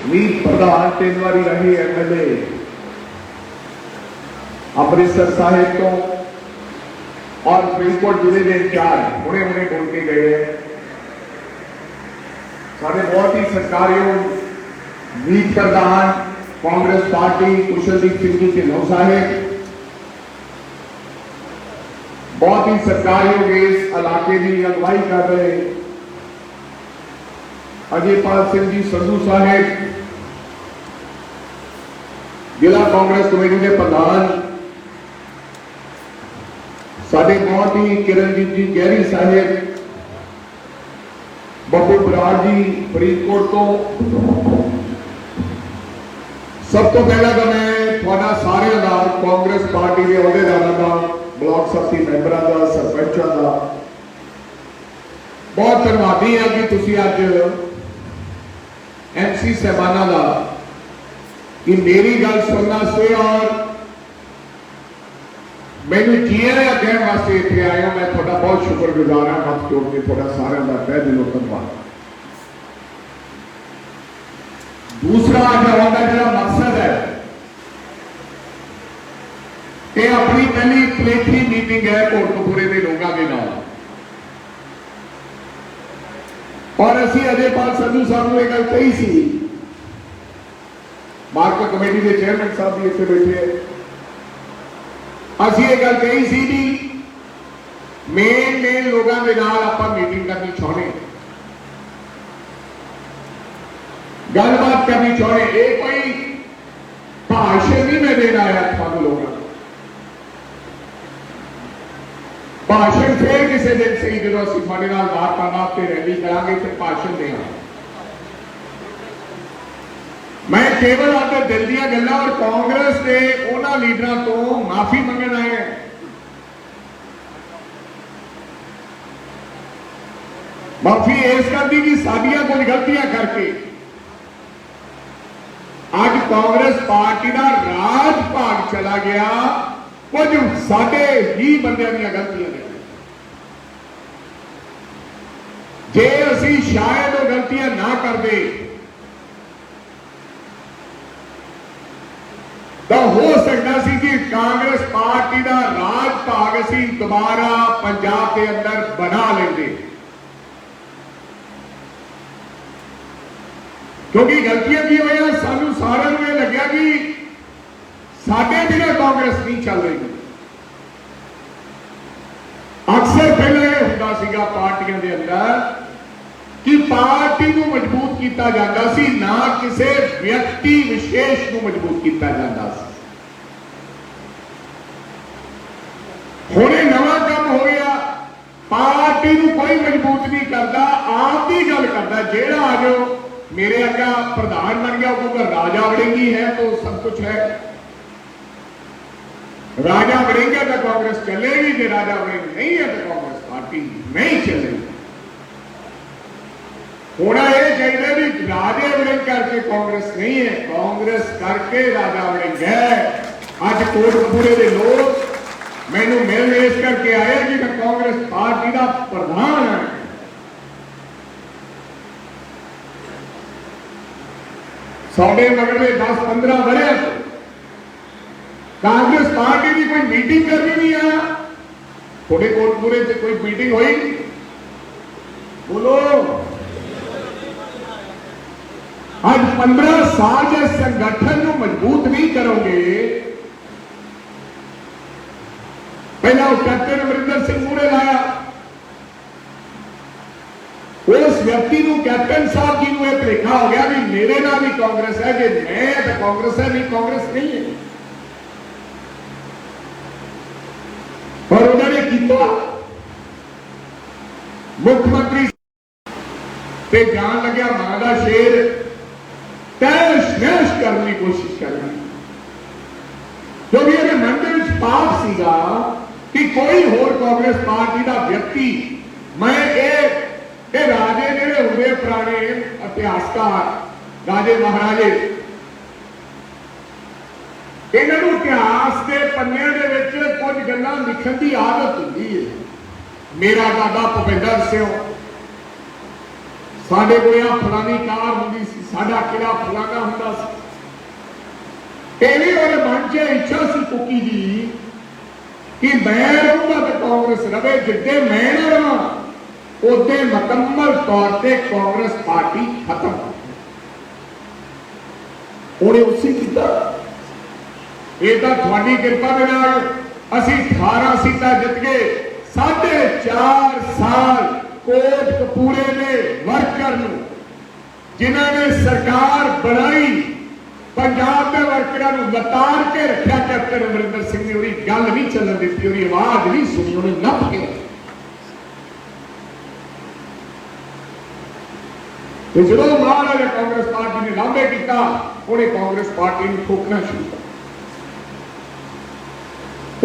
मीत प्रधान 3 बारी रहे MLA अमृतसर साहिब तो और फरीदकोट जिले के इंचार्ज हुणे हुणे बोल के गए हैं। साढ़े बहुत ही सत्कारयोग मीत प्रधान कांग्रेस पार्टी कुशलदीप सिंह जी ढिल्लों साहिब बहुत ही सत्कारयोग इस इलाके की अगवाई कर रहे अजयपाल सिंह जी संधू साहिब जिला कांग्रेस कमेटी के प्रधान साडे बहुत ही किरणजीत जी गहरी साहिब बब्बू बराड़ जी फरीदकोट तो सब तो पहला तो मैं थोड़ा सारे का कांग्रेस पार्टी के अहदेदारों का ब्लॉक समिति मैंबरों का सरपंचों का बहुत धन्यवादी हाँ कि तुसी अज MC साहबाना का कि मेरी गल सुनने से और मैनू जिया कहने वास्ते इतने आया। मैं थोड़ा बहुत शुक्रगुजार हाँ हथ जोड़ के थोड़ा सारे का तह दिलों धन्यवाद। दूसरा अज आने का जो मकसद है कि अपनी पहली पलेठी मीटिंग है कोटकपूरे के लोगों के नाल और असी अजयपाल संधू साहब ने गल कही सी मार्केट कमेटी के चेयरमैन साहब भी इतने बैठे असी ये गल कही सी भी मेन लोगों के नाल आपां मीटिंग करनी चाहते गलबात करनी चाहते। ये कोई भाषण नहीं मैं देना आया थानू लोगों भाषण फिर किसी दिन सही जो असं थोड़े वार्तालाप से रैली करांगे तो भाषण देना। मैं केवल अपने दिल दी गल्लां और कांग्रेस के उन्होंने लीडरों तो माफी मंगन आए हैं। माफी इस करती कि साडियां कुछ गलतियां करके आज कांग्रेस पार्टी का राज भाग चला गया कुछ साडे ही बंदियां दी गलतियां ने। जे असी शायद वो गलतियां ना करते तो हो सकता सी कि कांग्रेस पार्टी का राज भाग असी दोबारा पंजाब के अंदर बना लेंगे क्योंकि गलतियां की हुई सानू सारे ये लग्या कि साडे बिना कांग्रेस नहीं चल रही। अक्सर पहले होता सीगा पार्टियों के अंदर कि पार्टी को मजबूत किया जाता सी ना किसी व्यक्ति विशेष को मजबूत किया जाता सी। हुणे नवा काम हो गया पार्टी को कोई मजबूत नहीं करता आप ही गल करता जेड़ा आ जाओ मेरे अगा प्रधान बन गया क्योंकि राजा वड़ेंगी है तो सब कुछ है। राजा वड़ेंगे तो कांग्रेस चलेगी जो राजा वड़ेंगे नहीं है तो कांग्रेस पार्टी नहीं चलेगी। होना यह चाहिए भी राजे वड़ेंग करके कांग्रेस नहीं है कांग्रेस करके राजा वड़ेंग है। अज कोटकपूरे के लोग मैनू मिल इस करके आए कि मैं कांग्रेस पार्टी का प्रधान है। साढ़े मगरले 10-15 वरिया कांग्रेस पार्टी की कोई मीटिंग करनी नहीं है। थोड़े कोटकपूरे से कोई मीटिंग हुई बोलो आज 15 साल जब संगठन को मजबूत नहीं करोगे पहला कैप्टन अमरिंदर सिंह मूरे लाया उस व्यक्ति को कैप्टन साहब जी को यह भुलेखा हो गया भी मेरे नाल भी कांग्रेस है कि मैं तो कांग्रेस है नहीं कांग्रेस नहीं है और उन्होंने किया मुख्यमंत्री से जान लग्या मां का शेर तैश नैश करने की कोशिश करनी क्योंकि मेरे मन में पाप सीगा कि कोई होर कांग्रेस पार्टी का व्यक्ति मैं राजे जेडे हुए पुराने इतिहासकार राजे महाराजे इन्होंने इतिहास के पन्ने के कुछ गल्लां लिखण की आदत होती है। मेरा दादा भुपिंदर सिंह साडे कोल आ फलानी कार हुंदी सी, साडा किला फलाना हुंदा सी। ये भी मेरे मन च इच्छा सी कुकी जी कि मैं रहूंगा तो कांग्रेस रवे, जिद्दे मैं ना रहा उदे मुकम्मल तौर पर कांग्रेस पार्टी खत्म। उन्हें उसी किया। ये तो थोड़ी कृपा के नाल असी 18 सीटां जित गए। 4.5 साल कोटकपूरे ने वर्कर जिन्होंने सरकार बनाई, पंजाब के वर्करों लताड़ के रखा। कैप्टन अमरिंदर सिंह ने उन्हें गल नहीं चलन दी, उन्हें आवाज नहीं सुनी, उन्हें नप के जो महाराज कांग्रेस पार्टी ने लांभे किया, उन्हें कांग्रेस पार्टी को ठोकना शुरू कर।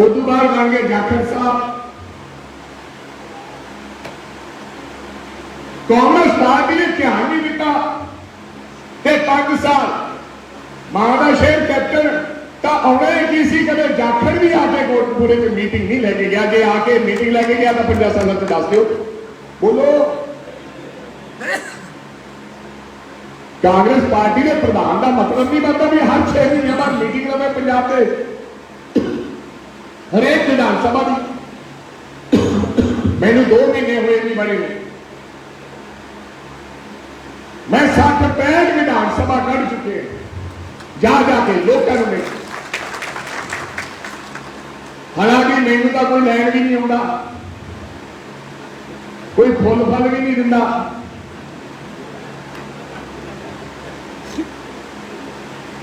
उदू बाद बन गए जाखड़ साहब। कांग्रेस पार्टी ने ध्यान नहीं दिता ते 5 साल मां का शहर कैप्टन तो आना ही की सी। कदे जाखड़ भी आके कोटकपूरे में मीटिंग नहीं लेके गया। जे आके मीटिंग लेके गया तो 50 साल तक दस दो बोलो। कांग्रेस पार्टी के प्रधान का मतलब नहीं बनता भी हर 6 महीने बाद मीटिंग लवे पंजाब के हरेक विधानसभा की। मैनू 2 महीने हुए नहीं बने, मैं 60-65 विधानसभा कर चुके जा जाके लोगों में। हालांकि मैनू तो कोई लैन भी नहीं आता, कोई फुल फल भी नहीं दिता,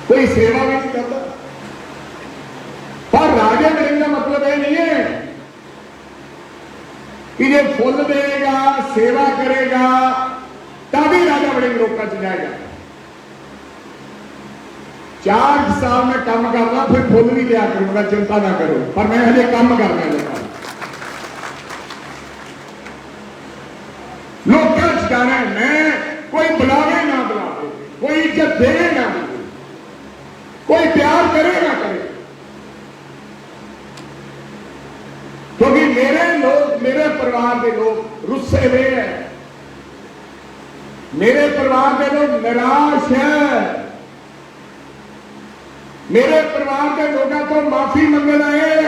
कोई सेवा भी नहीं करता। पर राजा बनने का मतलब यह नहीं है कि ये फुल देगा, सेवा करेगा तभी राजा बड़े लोगों च जाएगा। 4 साल में काम करना, फिर फुल भी लिया करूंगा, चिंता ना करो। पर मैं हजे काम करना है लोगों च जाना है। मैं कोई बुलावे ना बुलावे, कोई इज्जत दे ना दे, कोई प्यार करे ना करे, क्योंकि मेरे लोग, मेरे परिवार के लोग रुस्से हुए हैं, मेरे परिवार के लोग निराश हैं, मेरे परिवार के लोगों को माफी मंगना है।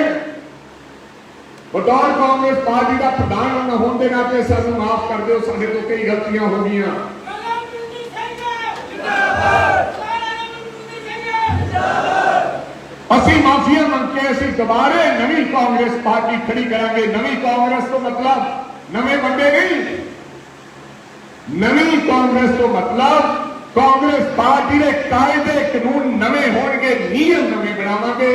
बतौर कांग्रेस पार्टी का प्रधान होने के नाते सानू माफ कर दो, साडे तो कई गलतियां हो गई। असी माफिया मंग के असी दोबारे नवी कांग्रेस पार्टी खड़ी करांगे। नवी कांग्रेस तो मतलब नवे बंदे नहीं, नवी कांग्रेस तो मतलब कांग्रेस पार्टी के कायदे कानून नवे होंगे, नियम नवे बनावांगे,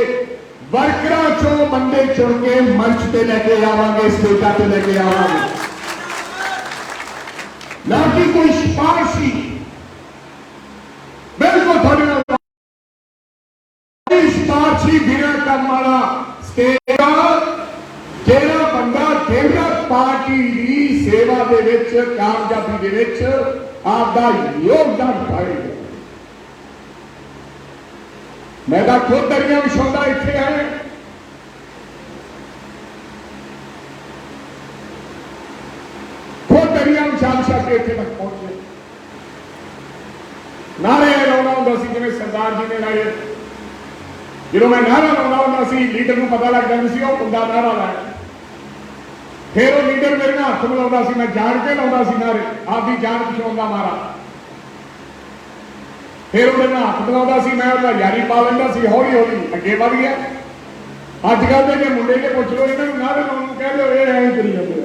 वर्करां चों बंदे चुन के मंच पे लेके आवांगे, स्टेजा पे लेके आवांगे, ना कि कोई सिफारशी। बिल्कुल थोड़ी सिफारशी बिना काम वाला स्टेजा जेड़ा बंदा केंद्र पार्टी की सेवा दे विच, कामयाबी दे विच आपका योगदान पाएगा। मैं तो खुद दरिया विछाउंदा इत्थे है, खुद दरिया विछा के इत्थे तक पहुंचे। नारे लाउंदा हुंदा सी जिवें सरदार जी ने लाए। जो मैं नारा लाउंदा हुंदा सी, लीडर को पता लग जाता सी वो मुंडा नारा लाया। फिर वो लीडर मेरे हाथ मिलाता सी, मैं जान के लाउंदा सी नारे, आपकी जान बचाउंदा मारा। फिर वो मेरे हाथ मिलाता सी, मैं उसका यारी पा लेंदा सी, हौली हौली अगे बढ़ गया। अजकल के मुंडे के पुछ लो, इन्होंने नारे लाउण नूं कह दो, ये ऐ करी जांदे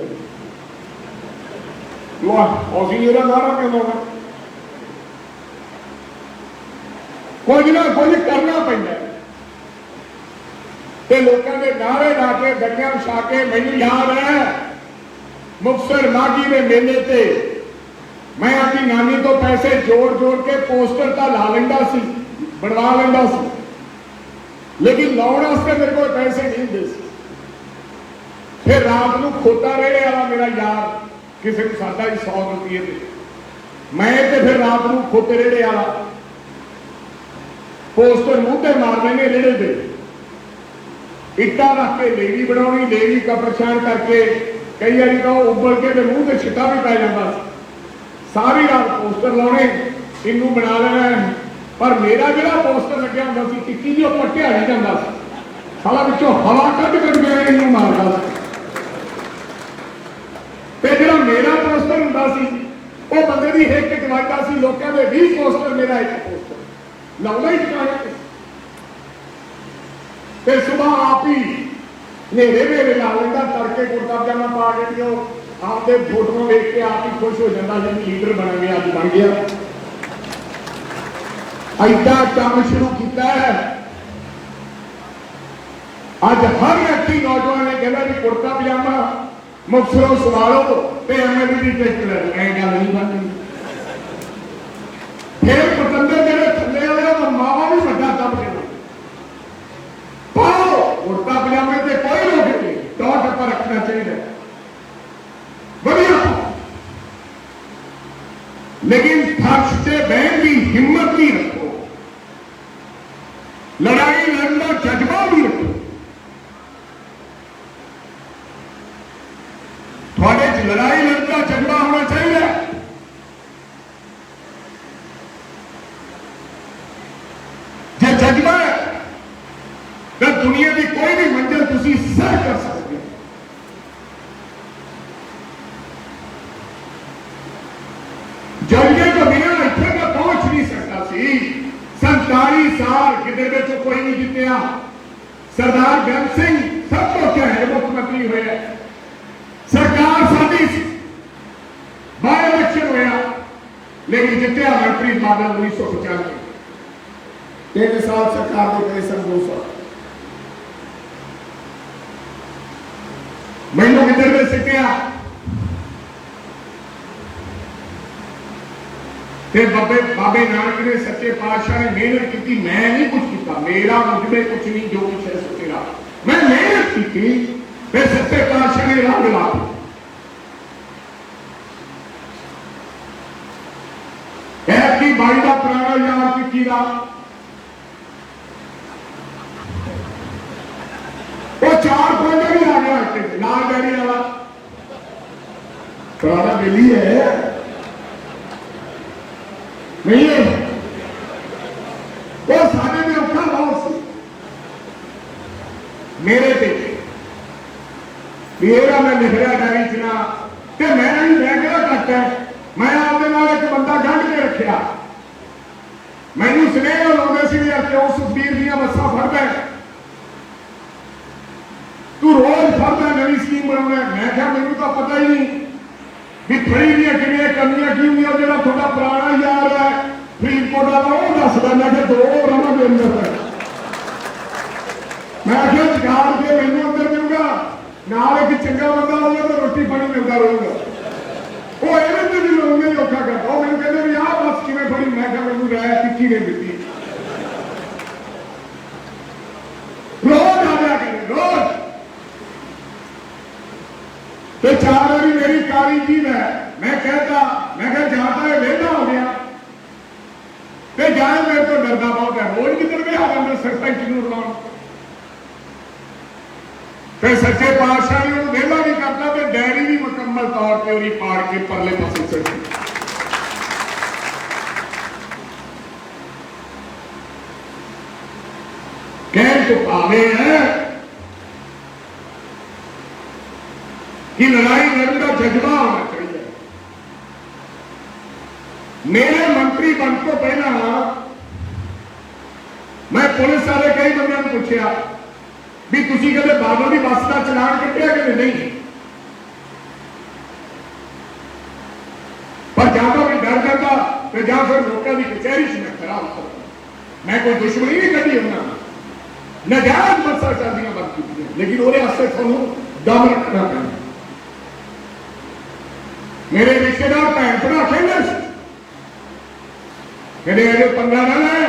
आ। असीं इहदा नारा क्यों लाउणा? कुछ ना कुछ करना पैंदा ते लोगों के नारे ला के दरिया विछा के। मैनूं याद है मुक्तसर माघी के मेले ते मैं अपनी नानी तो पैसे जोड़ जोड़ के पोस्टर तो ला लेंदा सी, बनवा लेंदा सी, लेकिन लाउण वास्ते मेरे को पैसे नहीं हुंदे सी। फिर रात को खोता रेड़े वाला मेरा यार किसी को सादा ही 100 रुपये दे, मैं तो फिर रात को खोते रेड़े वाला पोस्टर मुंह ते मार देने रेड़े दे, इट्टा रख के लेवी बनानी, लेवी का परेशान करके कई बार तो उबल के मुंह से छिटा भी पै जाता। सारी रात पोस्टर लाने, इनू बना लेना है। पर मेरा जो पोस्टर लग्या होंदा सी टिक्की दी उपर ढिया नहीं जांदा सी, साला विचों हवा कढ के इनू मारदा सी। ते जिहड़ा मेरा पोस्टर हुंदा सी वो बंदे दी हिक च वजदा सी, लोकां दे 20 पोस्टर, मेरा एक पोस्टर लाउंदा ही ठिकाने ते सुबह आप ही नेरे मेरे ला लेंदा, तड़के कुर्ता पजामा पा के दिओ आपदे फोटो देख के आप ही खुश हो जाता जी लीडर बन गया, अज बन गया। ऐसा काम शुरू किया है। अज हर व्यक्ति नौजवान ने कहना भी कुर्ता पजामा मुक्तसरों सवालो तो एमएलए की टिकट ले, गल नहीं बनती। फिर पतंदर जो थले वाले मावा भी बड़ा दब के पाओ कुर्ता पजामे से कोई रोक नहीं, टॉप पर रखना चाहिए बढ़िया, लेकिन फर्श से बहन की हिम्मत भी रखो, लड़ाई लड़ना जज्बा भी रखो। थोड़े लड़ाई लड़ना जज्बा होना चाहिए। जो जज्बा है तो दुनिया की कोई भी मंजिल तुसी सह कर सकते। जलने तो बिना इतने तक पहुंच नहीं सकता सी। 47 साल कितने कोई नहीं जितया। सरदार बेअंत सिंह सब तो क्या है मुख्यमंत्री हुए, सरकार साडी बाय इलेक्शन होया लेकिन जितया मनप्रीत बादल 1995, 3 साल सरकार के करे सन 2 साल। मैनू किधर में सिटिया बाबे बाबे नानक ने सच्चे पातशाह ने मेहनत की, मैं नहीं कुछ किया, मेरा मुझ में कुछ नहीं, जो कुछ है सो तेरा, मैं मेहनत की, फिर सच्चे पातशाह ने राह दिला। की बाई का पुराना यार की वो 4 भी आ गया लाल डैरी वाला पुराना बेली है नहीं है, वो सारे में औखा बहुत सी मेरे पे मेरा मैं लिख रहा डायरी चना कि मैं क्या करता है, मैं आपके नाल एक बंदा गंढ के रखा, मैनू स्नेह लाते सी क्यों सुखबीर दियां बसा फड़दा तू रोज फड़दा नवी स्कीम बना, मैं क्या मैनू तो पता ही नहीं भी फड़ी दियां किनियां कमियां की हुई, जो थोड़ा पुराना यार है फरीदकोट वाला वो दसदा, मैं क्या 2 रहा दे अंदर, मैं क्या जगाड़ के मैनू अंदर मिलूगा नाल एक चंगा बंदा होगा तो रोटी पानी मिलता रहूगा। वो ये भी लोग नहीं औखा करता, वो मैंने कहते भी आ बस किमें फड़ी, मैं क्या मैनू राय तिखी ने दी, रोज आ जाया करे रोज। तो 4 बारी मेरी कारी की मैं कहता, मैं क्या जाता है वेला हो गया ते जाए, मेरे तो डरदा बहुत है, रोज किधर गया मैं सरपंच नूं रुलाउण, फिर सच्चे पातशाह ने उन्हें वेला नहीं करता तो डैरी भी मुकम्मल तौर पर उन्हें पाड़ के परले पासे चढ़ी। कह तो पावे है कि लड़ाई लड़ने का जज्बा होना चाहिए। मेरे मंत्री बन को पहला मैं पुलिस वाले कई बंदे ने पूछा भी तुसी कहते बादल की बस का चलान कटिया कि नहीं, पर ज्यादा भी डर जाता तो जा फिर लोगों की कचहरी से मैं खराब करता, मैं कोई दुश्मनी नहीं करी होना, नजायज बसा चलदियां बंद की, लेकिन वो थोड़ा दम रखना पैना। मेरे रिश्तेदार भैन भरा कहते कहते अजे पंगा ना ले,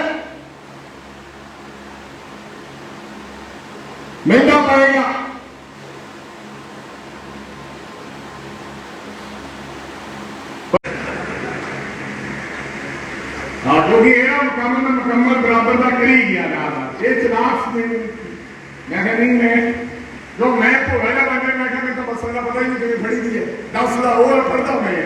महंगा पड़ेगा। क्योंकि मुकम्मल बराबर का करी गया ये चलाक मैं नहीं मैं जो मैं भोला बने मैं तो बसा का पता ही नहीं कभी फड़ी दी है 10 का वो फड़ता मैं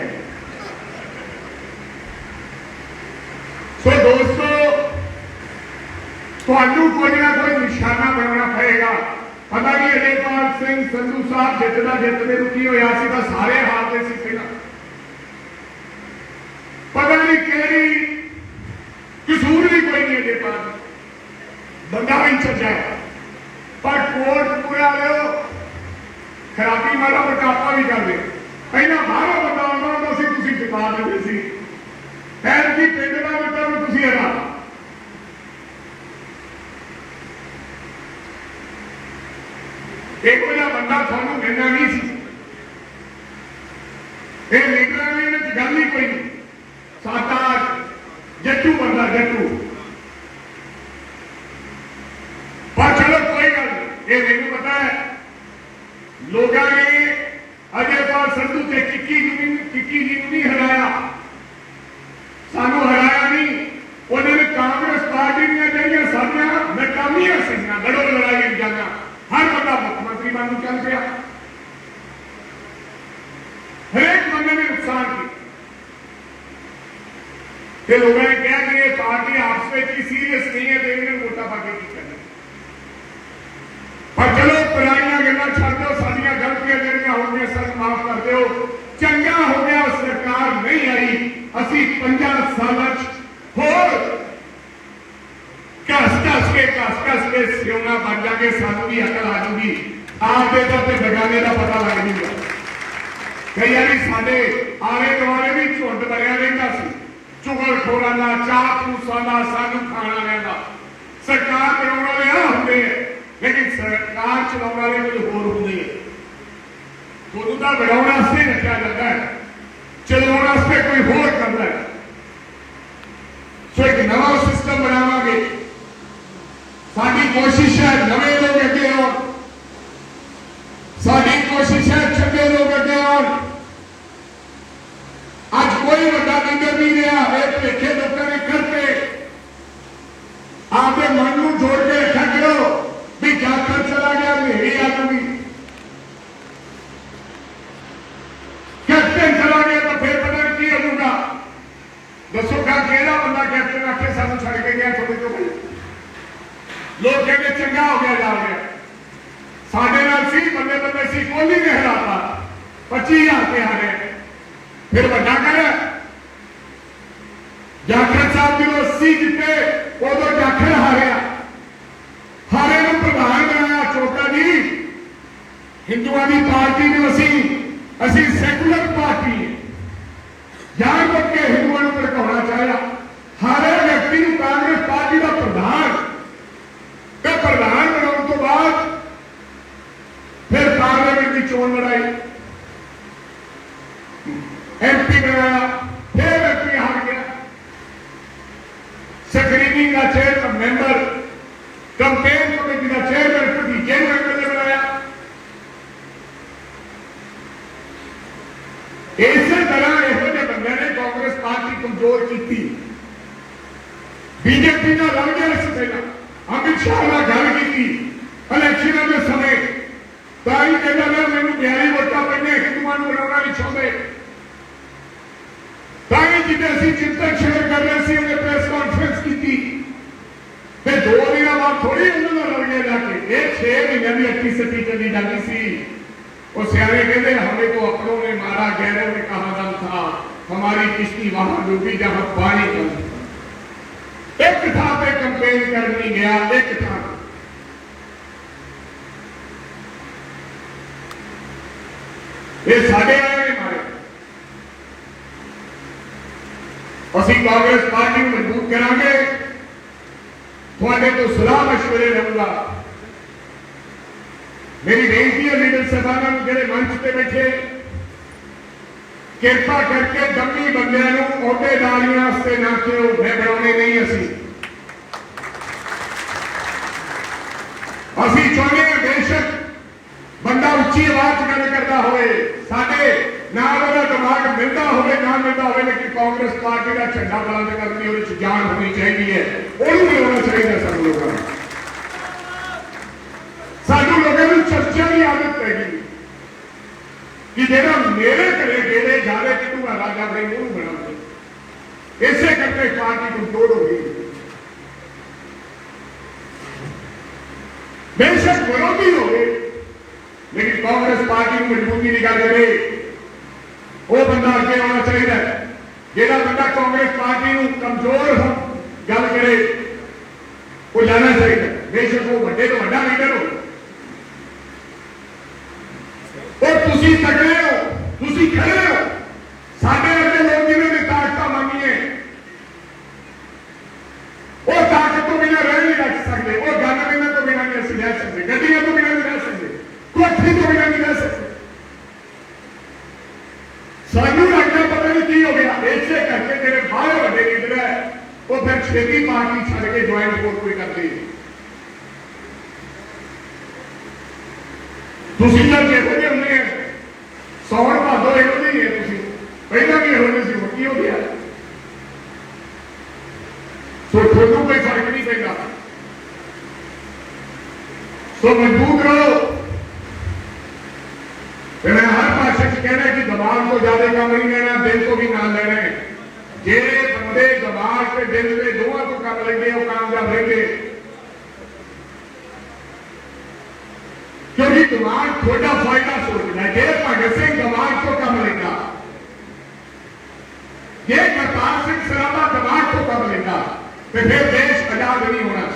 ਤੁਹਾਨੂੰ ਕੋਈ ਨਾ ਕੋਈ ਨਿਸ਼ਾਨਾ ਬਣਾਉਣਾ ਪਏਗਾ। ਪਤਾ ਨਹੀਂ ਅਜੇਪਾਲ ਸਿੰਘ ਸੰਧੂ ਸਾਹਿਬ ਜਿੱਤਦੇ ਨੂੰ ਕੀ ਹੋਇਆ ਸੀ, ਤਾਂ ਸਾਰੇ ਹਾਰਦੇ ਸੀ ਪਹਿਲਾਂ। ਪਤਾ ਨਹੀਂ ਕਿਹੜੀ ਕਸੂਰ ਵੀ ਕੋਈ ਨਹੀਂ ਅਜੇਪਾਲ ਬੰਦਾ ਵੀ ਚੱਲ ਜਾਏ, ਪਰ ਕੋਟਕਪੂਰਾ ਲਿਓ ਖਰਾਬੀ ਮਾੜਾ ਮੋਟਾਪਾ ਵੀ ਕਰਦੇ। ਪਹਿਲਾਂ ਬਾਹਰੋਂ ਬੰਦਾ ਆਉਂਦਾ ਹੁੰਦਾ ਸੀ, ਤੁਸੀਂ ਜਿਤਾ ਦਿੰਦੇ ਸੀ। ਫਿਰ ਕੀ ਪਿੰਡ ਦਾ ਬੰਦਾ ਨੂੰ ਤੁਸੀਂ ਹਰਾ। ਇਹੋ ਜਿਹਾ ਬੰਦਾ ਤੁਹਾਨੂੰ ਮਿਲਣਾ ਨਹੀਂ ਸੀ। ਇਹ ਲੀਡਰਾਂ ਦੀ ਵਿੱਚ ਗੱਲ ਹੀ ਕੋਈ ਨਹੀਂ। ਸਾਡਾ ਜੱਟੂ ਬੰਦਾ ਜੱਟੂ। ਪਰ ਚਲੋ ਕੋਈ ਗੱਲ ਨਹੀਂ, ਇਹ ਮੈਨੂੰ ਪਤਾ ਹੈ ਲੋਕਾਂ ਨੇ ਅਜੇਪਾਲ ਸੰਧੂ ਤੇ ਕਿੱਕੀ ਜੀ ਨੂੰ ਨਹੀਂ ਹਰਾਇਆ, ਸਾਨੂੰ ਹਰਾਇਆ ਨਹੀਂ। ਉਹਨਾਂ ਨੇ ਕਾਂਗਰਸ ਪਾਰਟੀ ਦੀਆਂ ਜਿਹੜੀਆਂ ਸਾਡੀਆਂ ਨਾਕਾਮੀਆਂ ਸੀਗੀਆਂ, ਲੜੋ ਲੜਾਈ ਜਾਣਾ, ਹਰ ਬੰਦਾ ਮੁੱਖ ਮੰਤਰੀ ਬਣ ਨੂੰ ਚੱਲ ਪਿਆ। ਹਰੇਕ ਬੰਦੇ ਨੇ ਨੁਕਸਾਨ ਕੀਤਾ ਤੇ ਲੋਕਾਂ ਨੇ ਕਿਹਾ ਕਿ ਇਹ ਪਾਰਟੀ ਆਪਸ ਵਿੱਚ ਹੀ ਸੀਰੀਅਸ ਨਹੀਂ ਹੈ ਤੇ ਇਹਨੇ ਵੋਟਾਂ ਪਾ ਕੇ ਕੀ ਕਰਨਾ। ਪਰ ਚਲੋ ਪੁਰਾਣੀਆਂ ਗੱਲਾਂ ਛੱਡ ਦਿਓ, ਸਾਡੀਆਂ ਗਲਤੀਆਂ ਜਿਹੜੀਆਂ ਹੋ ਗਈਆਂ ਸਾਨੂੰ ਮਾਫ ਕਰ ਦਿਓ। ਚੰਗਾ ਹੋ ਗਿਆ ਸਰਕਾਰ ਨਹੀਂ ਆਈ, ਅਸੀਂ 50 ਸਾਲਾਂ 'ਚ ਹੋਰ ਕਸ ਕੇ ਸਿਉਣਾ ਬਣ ਜਾਗੇ, ਸਾਨੂੰ ਵੀ ਅਕਲ ਆ ਜੂਗੀ। ਆਪਦੇ ਦਾ ਤੇ ਬਗਾਨੇ ਦਾ ਪਤਾ ਲੱਗ ਜੂਗਾ। ਕਈ ਵਾਰੀ ਸਾਡੇ ਆਲੇ ਦੁਆਲੇ ਵੀ ਝੁੰਡ ਬਣਿਆ ਰਹਿੰਦਾ ਸੀ, ਚੁਗਲਖੋਰਾਂ ਦਾ, ਚਾਪਲੂਸਾਂ ਦਾ, ਸਾਨੂੰ ਖਾਣਾ ਲੈਂਦਾ। ਸਰਕਾਰ ਚਲਾਉਣ ਵਾਲੇ ਆ ਹੁੰਦੇ ਹੈ, ਲੇਕਿਨ ਸਰਕਾਰ ਚਲਾਉਣ ਵਾਲੇ ਕੁਝ ਹੋਰ ਹੁੰਦੇ ਹੈ। ਤੁਹਾਨੂੰ ਤਾਂ ਬਣਾਉਣ ਵਾਸਤੇ ਰੱਖਿਆ ਜਾਂਦਾ ਹੈ, ਚਲਾਉਣ ਵਾਸਤੇ ਕੋਈ ਹੋਰ ਕਰਦਾ ਹੈ। ਸੋ ਇੱਕ ਨਵਾਂ ਸਿਸਟਮ ਬਣਾਵਾਂਗੇ। ਸਾਡੀ ਕੋਸ਼ਿਸ਼ ਹੈ ਨਵੇਂ ਲੋਕ ਅੱਗੇ ਆਉਣ, ਸਾਡੀ ਕੋਸ਼ਿਸ਼ ਹੈ ਚੰਗੇ ਲੋਕ ਅੱਗੇ ਆਉਣ। ਅੱਜ ਕੋਈ ਵੱਡਾ ਲੀਡਰ ਨਹੀਂ ਰਿਹਾ, ਇਹ ਭੇਖੇ ਲੋਕਾਂ ਨੇ ਕਰਤੇ। ਆਪਦੇ ਮਨ ਨੂੰ ਜੋੜ ਕੇ ਰੱਖਿਆ ਕਰੋ ਵੀ ਜਾਖੜ ਚਲਾ ਗਿਆ ਹਨੇਰੀ ਆ ਜੂਗੀ, ਕੈਪਟਨ ਚਲਾ ਗਿਆ ਤਾਂ ਫਿਰ ਪਤਾ ਨਹੀਂ ਕੀ ਹੋਊਗਾ। ਦੱਸੋ ਕਿਹੜਾ ਬੰਦਾ ਕੈਪਟਨ ਆਖੇ ਸਾਨੂੰ ਛੱਡ ਕੇ ਗਿਆ ਤੁਹਾਡੇ ਤੋਂ ਭਾਈ। ਲੋਕ ਕਹਿੰਦੇ ਚੰਗਾ ਹੋ ਗਿਆ ਜਾ ਰਿਹਾ। ਸਾਡੇ ਨਾਲ ਸੀ ਬੰਦੇ ਸੀ, ਕੋਹਲੀ ਨੇ ਹਰਾਤਾ, 25,000 ਤੇ ਹਾਰੇ। ਫਿਰ ਵੱਡਾ ਕਰ ਜਾਖੜ ਸਾਹਿਬ ਜਦੋਂ 80 ਜਿੱਤੇ ਉਦੋਂ ਜਾਖੜ ਹਾਰਿਆ, ਹਾਰੇ ਨੂੰ ਪ੍ਰਧਾਨ ਬਣਾਇਆ ਚੋਟਾ ਜੀ। ਹਿੰਦੂਆਂ ਦੀ ਪਾਰਟੀ ਨੂੰ ਅਸੀਂ ਸੈਕੂਲਰ ਪਾਰਟੀ ਹੈ, ਜਾਣ ਬੁੱਝ ਕੇ ਹਿੰਦੂਆਂ ਨੂੰ ਭੜਕਾਉਣਾ ਚਾਹਿਆ। ਹਾਰੇ ਵਿਅਕਤੀ ਨੂੰ ਕਾਂਗਰਸ ਪਾਰਟੀ ਦਾ ਪ੍ਰਧਾਨ ਬਣਾਉਣ ਤੋਂ ਬਾਅਦ ਫਿਰ ਪਾਰਲੀਮੈਂਟ ਦੀ ਚੋਣ ਲੜਾਈ, ਐਮਪੀ ਬਣਾਇਆ, ਫਿਰ ਐਮਪੀ ਹਾਰ ਗਿਆ। ਸਕਰੀਨਿੰਗ ਦਾ ਚੇਅਰਮੈਨ ਮੈਂਬਰ, ਕੰਪੇਨ ਕਮੇਟੀ ਦਾ ਚੇਅਰਮੈਨ, ਭਤੀਜੇ ਨੂੰ ਐਮਐਲਏ ਬਣਾਇਆ। ਇਸੇ ਤਰ੍ਹਾਂ ਇਹੋ ਜਿਹੇ ਬੰਦਿਆਂ ਨੇ ਕਾਂਗਰਸ ਪਾਰਟੀ ਕਮਜ਼ੋਰ ਕੀਤੀ। ਬੀਜੇਪੀ ਨਾਲ ਲੜ ਗਿਆ ਸੀ ਪਹਿਲਾਂ, ਅਮਿਤ ਸ਼ਾਹ ਨਾਲ ਗੱਲ ਕੀਤੀ ਇਲੈਕਸ਼ਨਾਂ ਦੇ ਸਮੇਂ, ਤਾਂ ਹੀ ਕਹਿੰਦਾ ਨਾ ਮੈਨੂੰ 42 ਵੋਟਾਂ ਪਈਆਂ, ਹਿੰਦੂਆਂ ਨੂੰ ਬਣਾਉਣਾ ਨਹੀਂ ਚਾਹੁੰਦੇ। ਤਾਂ ਹੀ ਜਿੱਦੇ ਅਸੀਂ ਚਿੰਤਨ ਸ਼ੇਅਰ ਕਰ ਰਹੇ ਸੀ, ਉਹਨੇ ਪ੍ਰੈਸ ਕਾਨਫਰੰਸ ਕੀਤੀ ਤੇ 2 ਦਿਨਾਂ ਬਾਅਦ ਥੋੜੀ ਉਹਨਾਂ ਨਾਲ ਲੜ ਗਿਆ ਜਾ ਕੇ। ਇਹ 6 ਮਹੀਨਿਆਂ ਦੀ ਅੱਠੀ ਸੱਤੀ ਚੱਲੀ ਜਾਂਦੀ ਸੀ। ਉਹ ਸਿਆਣੇ ਕਹਿੰਦੇ ਹਮੇ ਤੋਂ अपनों ने मारा, गैरों ने कहा दम था, हमारी किश्ती वहां डूबी जहां पानी कम। एक था पे कंपेन करनी गया, एक था ये साढ़े आए ने मारे। ਅਸੀਂ ਕਾਂਗਰਸ ਪਾਰਟੀ ਨੂੰ ਮਜ਼ਬੂਤ ਕਰਾਂਗੇ, ਤੁਹਾਡੇ ਤੋਂ ਸਲਾਹ ਮਸ਼ਵਰੇ ਲਵਾਂਗਾ। ਮੇਰੀ ਬੇਨਤੀ ਹੈ ਲੀਡਰ ਸਾਹਿਬਾਨਾਂ ਨੂੰ ਜਿਹੜੇ ਮੰਚ ਤੇ ਬੈਠੇ, ਕਿਰਪਾ ਕਰਕੇ ਦੰਮੀ ਬੰਦਿਆਂ ਨੂੰ ਅਹੁਦੇਦਾਰੀਆਂ ਵਾਸਤੇ ਨਾ ਕਿਉਂ ਮੈਂ ਬਣਾਉਣੇ ਨਹੀਂ। ਅਸੀਂ ਚਾਹੁੰਦੇ ਹਾਂ ਬੇਸ਼ੱਕ ਬੰਦਾ ਉੱਚੀ ਆਵਾਜ਼ 'ਚ ਗੱਲ ਕਰਦਾ ਹੋਵੇ, ਸਾਡੇ ਨਾਲ ਉਹਦਾ ਦਿਮਾਗ ਮਿਲਦਾ ਹੋਵੇ ਨਾ ਮਿਲਦਾ ਹੋਵੇ, ਲੇਕਿਨ ਕਾਂਗਰਸ ਪਾਰਟੀ ਦਾ ਝੰਡਾ ਬੁਲੰਦ ਕਰਨ ਦੀ ਉਹਦੇ 'ਚ ਜਾਨ ਹੋਣੀ ਚਾਹੀਦੀ ਹੈ। ਉਹਨੂੰ ਵੀ ਹੋਣਾ ਚਾਹੀਦਾ। ਸਾਨੂੰ ਲੋਕਾਂ ਨੂੰ ਚਰਚਾ ਦੀ ਆਦਤ ਪੈ ਗਈ ਕਿ ਜਿਹੜਾ ਮੇਰੇ ਘਰੇ ਗੇੜੇ ਜਾਵੇ ਕਿ ਤੂੰ ਰਾਜਾ ਬਣੇ ਨੂੰ ਬਣਾਉਂਦੇ। ਇਸੇ ਕਰਕੇ ਪਾਰਟੀ ਕਮਜ਼ੋਰ ਹੋ ਗਈ। बेशक विरोधी हो गए, लेकिन कांग्रेस पार्टी को मजबूती की गल करे वो बंदा अगे आना चाहिए। जेड़ा बंदा कांग्रेस पार्टी को कमजोर हो गल करे वो जाना चाहिए, बेशक वो बड़े तो बड़ा लीडर हो। और तुसी तगड़े हो, तुसी खड़े हो, साडे वर्गे लोग जिन्होंने ताकत मांगी है वो ताकत तो बिना रह नहीं रख सकते, वो गन बिना तो बिना नहीं असं रह सकते, गड्डियां तो बिना नहीं रह सकते, कोठी तो बिना नहीं रह सकते। सानू लगता पता नहीं की हो गया, ऐसे करके जेडे बाहर बड़े लीडर है वो फिर छेती पार्टी छड़ के ज्वाइंट फोर्स कोई करते तुसी तो जेहो जे होंगे सौण भादो इहो नहीं है, तुसी पहला भी होने से की हो गया। सो थोड़ू कोई फर्क नहीं पैदा, सो मजबूत रहो। मैं हर भाषा च कहना कि दिमाग को ज्यादा काम नहीं लेना, दिल को भी ना लेना है। जेड़े बंदे दिमाग से दिल से दोवां को काम लेंगे वो कामयाब रहेंगे, क्योंकि दिमाग थोड़ा फायदा सोचना है। जे भगत सिंह दिमाग को कम लेगा, जे करतार सिंह सराभा दिमाग को कम लेगा तो फिर देश आजाद नहीं होना।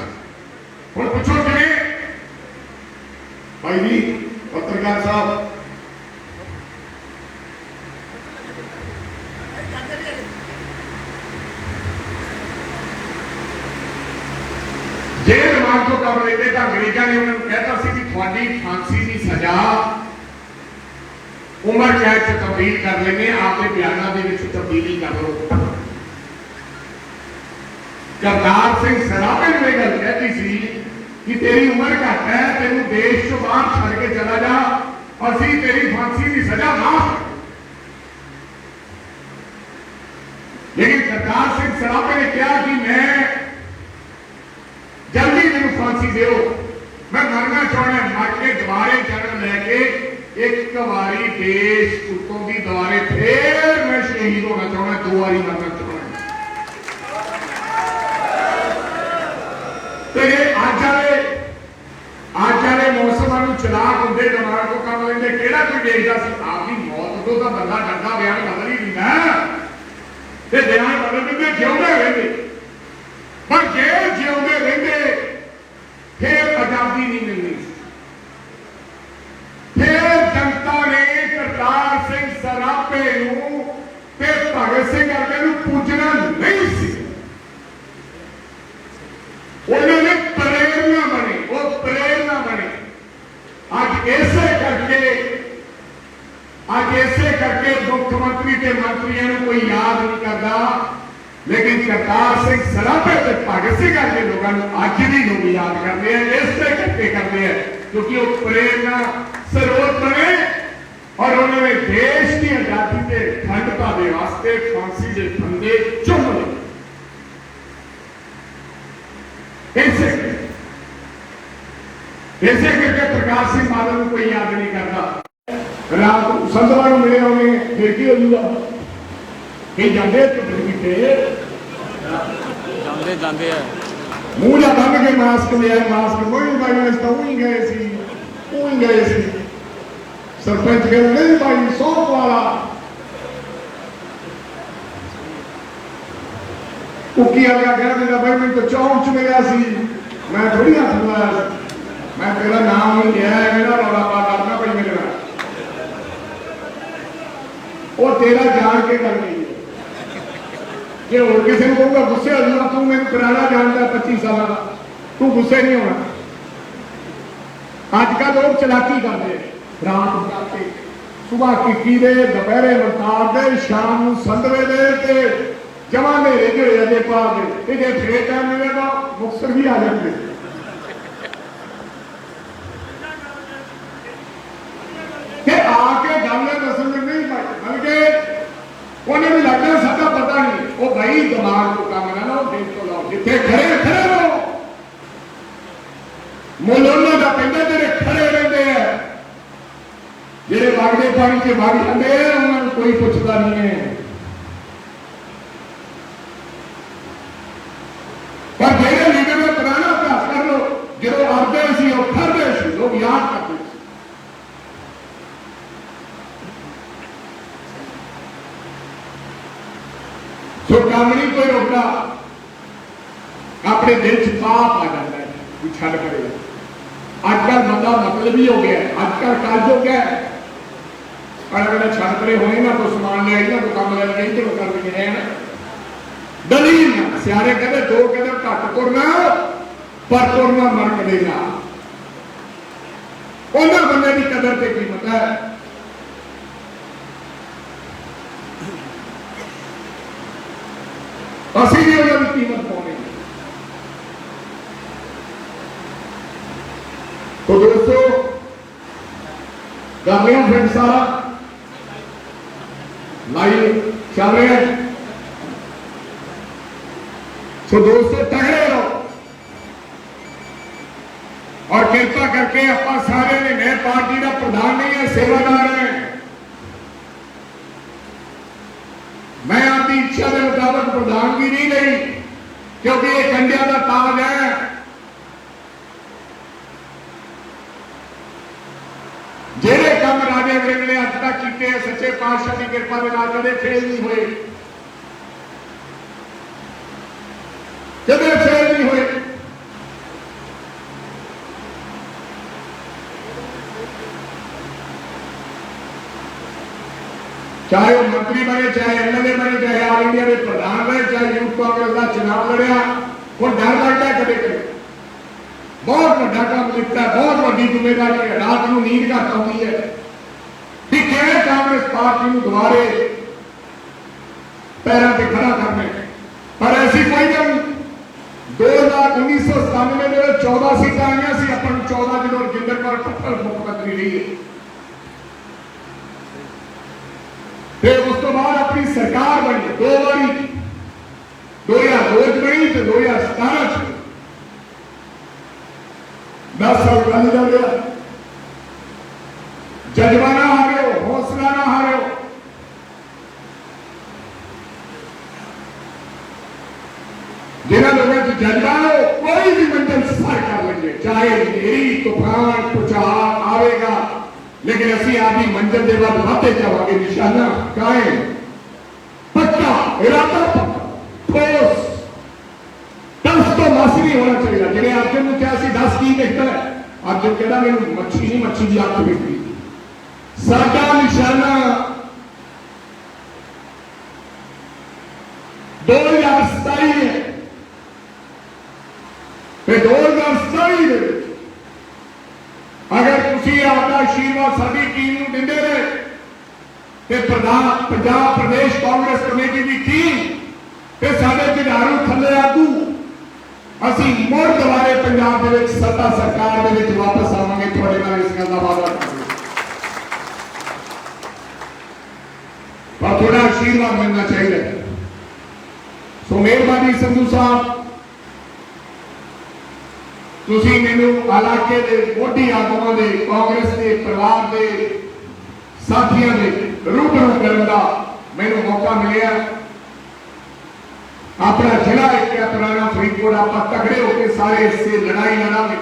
हम पूछो कि भाई जी पत्रकार साहब जे दिमाग को कम लेते तो अंग्रेजा ने उन्होंने कहता सी कि थोड़ी फांसी की सजा उम्र कैद से तब्दील कर लेंगे, आपके बयानों के तब्दीली कर लो। करतार सिंह सराभा ने गल कहती सी कि तेरी उम्र घट है, तेन देश चो बाहर छड़ के चला जा, असी तेरी फांसी की सजा माफ। लेकिन करतार सिंह सराभा ने कहा कि मैं जल्दी मेनू फांसी दो, मैं मरना चाहना, मर के दोबारे जन्म लैके एक बारी देश उत्तों की दोबारे फिर मैं शहीद होना चाहना, दो बारी मरना चाहना। अज वाले मौसम चलाक होंगे, दिमाग को कम लेंगे, केड़ा कोई देखता आपकी मौत उदों का बंदा डरता बयान बदल ही दिता, बयान बदल देंगे जिउंदे रहंदे। पर जे जिउंदे रहंदे फिर आजादी नहीं मिलनी। फिर जनता ने करतार सिंह सराभे नूं ते भगत सिंह वर्गे नूं पूजना नहीं सी, उन्होंने प्रेरणा बने, वो प्रेरणा बने। आज ऐसे करके मुख्यमंत्री के मंत्रियों को कोई याद नहीं करता, लेकिन करतार सिंह सराभे ते भगत सिंह वर्गे लोगों को अज भी लोग याद करते हैं, इससे करके करते हैं क्योंकि वो प्रेरणा स्रोत बने और उन्होंने देश की आजादी के अखंडता के वास्ते फांसी के फंदे चुम लिए। ऐसे करके प्रकाश सिंह बादल को कोई याद नहीं करता। रात संतवा मिले उन्हें फिर की हो जाऊगा, कहीं जाते जाते मुंह जा बन के मास्क लिया, मास्क कोई भाई तो गए सी। सरपंच कह नहीं भाई 100 वाला कुकी आया कह देगा भाई मैं तो चौंक मिला सी, मैं थोड़ी हाथ मिलाया, मैं तेरा नाम नहीं लिया है, मेरा रौला पा करना भाई मेरे नाल वो तेरा जान के कर गई है। जे और किसी को कहूँगा गुस्से हो जाऊंगा, तू मैंने पुराना जानता है 25 साल का, तू गुस्से नहीं होना। अजकल लोग चलाकी करते हैं, रात करके सुबह किक्की दे, दोपहरे मलतार दे, शाम संदवे दे, जमा नेरे जो अजे पा दे, जे फिर टाइम मिलेगा मुक्तसर भी आ जाएंगे। आके गल दसन नहीं बल्कि उन्हें भी लगता साਡਾ पता नहीं, वो भाई दिमाग को काम ना लो, दिल को लाओ, जिथे खड़े रहो। मुल्लों का पिंड जेडे खड़े रहते हैं, जेडे वगदे पानी से वग जाते हैं, उन्होंने कोई पुछता नहीं है। पर जेडे लीडर में पुराना अभ्यास कर लो, जो आते सी खड़ याद करते। सो काम नहीं कोई रोकता, अपने दिल च पाप आ जाता है कि छड़ करे। अजकल बंदा मतलब ही हो गया, अजकल काज हो गया, अगर छड़ करे होने ना तो समान ले आई ना तो काम ले गई तो कर भी है ना दलील ना सियारे कहते दो कदम घट तुरना पर तुरना मर कदे ना। उन्होंने बंदे की कदर से कीमत है। असी भी उन्होंने कीमत पाने। तो दोस्तों कर रहे हैं फिर सारा लाइव चल रहे हैं। तो दोस्तों तगड़े रहो और कृपा करके अपना सारे ने मैं पार्टी का प्रधान नहीं है, सेवादार है। मैं आपकी इच्छा के मुताबिक प्रधानगी नहीं गई क्योंकि ये कंडिया का ताज है। जेड़े काम राजे वड़िंग ने अज तक किए सच्चे पातशाह की कृपा के नाल कदे फेल नहीं हुए, कदे फेल नहीं हुए। चाहे वो मंत्री बने, चाहे एमएलए बने, चाहे ऑल इंडिया के प्रधान बने, चाहे यूथ कांग्रेस का चुनाव लड़िया, वो डर लगता है कदे कदे। बहुत बड़ा काम लिखता है, बहुत बड़ी जिम्मेदारी है। रात को नींद घट आती है कि किए कांग्रेस पार्टी को दोबारे पैरों पर खड़ा करने। पर ऐसी कोई गल 1997 में 14 सीटा आई सी, अपन 14 जो रजिंदर कौर पत्थर मुख्यमंत्री रही है। फिर उस तो बाद अपनी सरकार बनी 2 बारी, 2002 बनी तो 2017 10 साल गाली जा गया। जज्बा ना हारे हो, हौसला ना हारे हो। जिन्हें लोगों की जज्बा हो कोई भी मंजिल सर कर लेंगे, चाहे मेरी तूफान भूचाल आवेगा, लेकिन असी आपकी मंजिल के बाद बढ़ते जावांगे। निशाना कायम, पक्का इरादा, ठोस, दस तो मासी नहीं होना चाहिए। जिन्हें अर्जुन ने क्या सी 10 की देखता है, अर्जुन कहता मैं मच्छी नहीं, मच्छी की अख देखती। साडा निशाना 2027 है। फिर 2027 अगर तुसी आपका आशीर्वाद साडी टीम को दिंदे रहे ते पंजाब प्रदेश कांग्रेस कमेटी की टीम ते साडे खिडारू थल्ले आगू असी मुड़ दोबारे पंजाब के सत्ता सरकार के वापस आवांगे। थोड़े नाल इस गल का वादा करें, पर थोड़ा आशीर्वाद मिलना चाहिए। सो मेहरबानी संधू साहब, तुसी मैनू इलाके के मोटी आगुआं दे, कांग्रेस के परिवार के साथियों के रूबरू करने का मैनू मौका मिले। अपना जिला एक पुराना फरीदकोट आप तगड़े होकर सारे इससे लड़ाई लड़ांगे,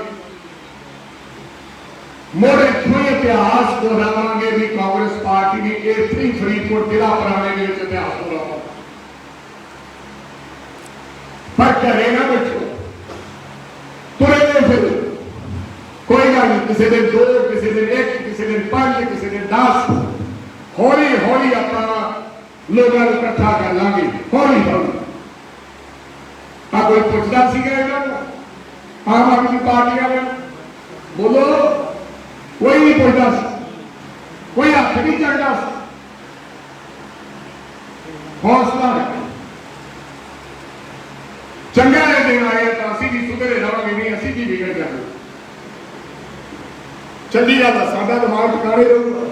मोड़े थोड़े इतिहास को दोहरावांगे भी कांग्रेस पार्टी ने इतनी फरीदकोट जिला पुराने में इतिहास को दोहरावा। पर करे ना बच्चों, तुरे फिर कोई गल नहीं, किसी दिन 2, किसी दिन 1, किसी दिन 5, किसी दिन 10, हौली हौली अपना लोगों को इकट्ठा कर लांगे, हौली हौली। कोई पुछता आम आदमी पार्टी वाले बोलो, कोई नहीं पुछता, कोई हथ नहीं चढ़ता। हौसला चंगा है दिन आए तो असी भी सुधरे रहांगे, नहीं असी भी बिगड़ जाएंगे। चंगी गल है, साडा दिमाग ठिकाने रहूगा।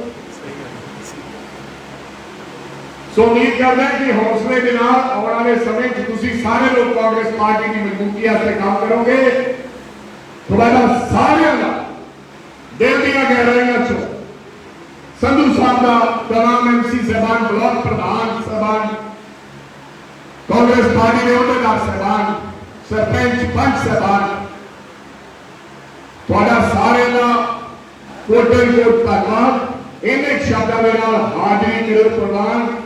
सो उम्मीद करते हैं कि हौसले के नाल आने वाले समय तुसी सारे लोग कांग्रेस पार्टी की मजबूती से काम करोगे। तुम्हारा सारे का दिल दिया गहराइयां चो संधू साहब का, तमाम एमसी साहबान, ब्लॉक प्रधान साहबान, कांग्रेस पार्टी के अहदेदार साहबान, सरपंच पंच साहबान, थोड़ा सारे का ਕੋਟਨ ਕੋਟ ਧੰਨਵਾਦ। ਇਹਨੇ ਸ਼ਬਦਾਂ ਦੇ ਨਾਲ ਹਾਜ਼ਰੀ ਕਰੋ ਪ੍ਰਵਾਨ।